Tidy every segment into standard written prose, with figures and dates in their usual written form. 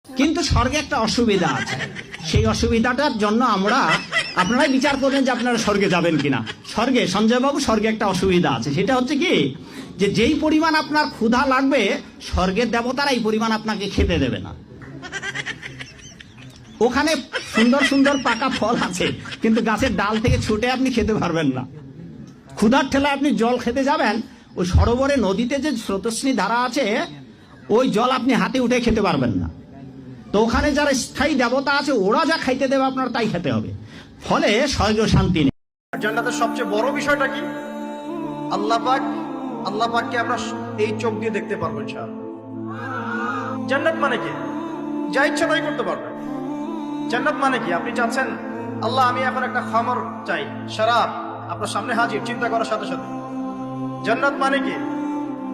কিন্তু স্বর্গে একটা অসুবিধা আছে, সেই অসুবিধাটার জন্য আপনারাই বিচার করবেন যে আপনারা স্বর্গে যাবেন কিনা। স্বর্গে সঞ্জয়বাবু স্বর্গে একটা অসুবিধা আছে, সেটা হচ্ছে কি যে যেই পরিমাণ আপনার ক্ষুধা লাগবে স্বর্গের দেবতারা এই পরিমাণ আপনাকে খেতে দেবে না। ওখানে সুন্দর সুন্দর পাকা ফল আছে, কিন্তু গাছের ডাল থেকে ছুটে আপনি খেতে পারবেন না। ক্ষুধার ঠেলায় আপনি জল খেতে যাবেন, ওই সরোবরে নদীতে যে স্রোতস্বিনী ধারা আছে ওই জল আপনি হাতে উঠে খেতে পারবেন না। তো ওখানে যারা স্থায়ী দেবতা আছে ওরা যা খাইতে দেবে আপনার তাই খেতে হবে, ফলে স্বর্গীয় শান্তি নেই। জান্নাতের সবচেয়ে বড় বিষয়টা কি? আল্লাহ পাককে আমরা এই চোখ দিয়ে দেখতে পারবো ইনশাআল্লাহ। জান্নাত মানে কি? যা ইচ্ছা তাই করতে পারবেন। জান্নাত মানে কি? আপনি চাচ্ছেন আল্লাহ আমি এখন একটা খামর চাই, শরাব আপনার সামনে হাজির, চিন্তা করার সাথে সাথে। জান্নাত মানে কি?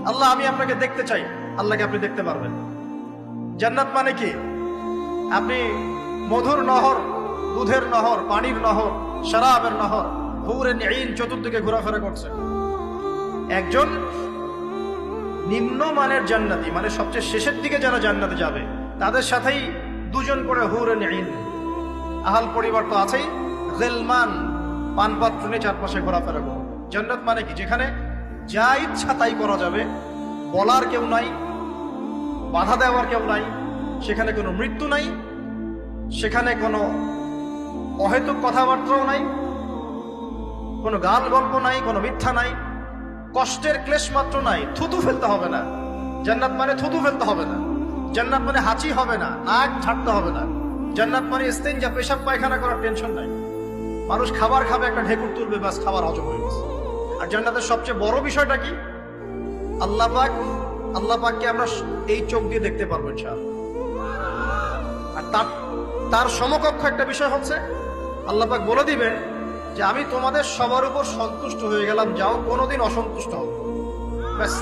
আল্লাহ আমি আপনাকে দেখতে চাই, আল্লাহকে আপনি দেখতে পারবেন। জান্নাত মানে কি? আপনি মধুর নহর, দুধের নহর, পানির নহর, শরাবের নহর, হুরে নিন চতুর্দিকে ঘোরাফেরা করছে। একজন নিম্নমানের জান্নাতি, মানে সবচেয়ে শেষের দিকে যারা জান্নাতে যাবে তাদের সাথেই দুজন করে হুরে নিন, আহাল পরিবার তো আছেই, গিলমান পানপাত্র নিয়ে চারপাশে ঘোরাফেরা করবে। জান্নাত মানে কি? যেখানে যা ইচ্ছা তাই করা যাবে, বলার কেউ নাই, বাধা দেওয়ার কেউ নাই, সেখানে কোনো মৃত্যু নাই, সেখানে কোনো অহেতুক কথাবার্তাও নাই, কোনো গাল গল্প নাই, কোনো মিথ্যা নাই, কষ্টের ক্লেশ মাত্র নাই, থুতু ফেলতে হবে না। জান্নাত মানে থুতু ফেলতে হবে না। জান্নাত মানে হাঁচি হবে না, নাক ঝাড়তে হবে না। জান্নাত মানে ইস্তেঞ্জা, পেশাব পায়খানা করার টেনশন নাই। মানুষ খাবার খাবে, একটা ঢেকুর তুলবে, ব্যাস খাবার হজম হয়ে গেছে। আর জান্নাতের সবচেয়ে বড় বিষয়টা কি? আল্লাহ পাককে আমরা এই চোখ দিয়ে দেখতে পারবো ইনশাআল্লাহ। আর তার সমকক্ষ একটা বিষয় হচ্ছে আল্লাহ পাক বলে দিবেন যে আমি তোমাদের সবার উপর সন্তুষ্ট হয়ে গেলাম, যাও কোনোদিন অসন্তুষ্ট হবে। ব্যাস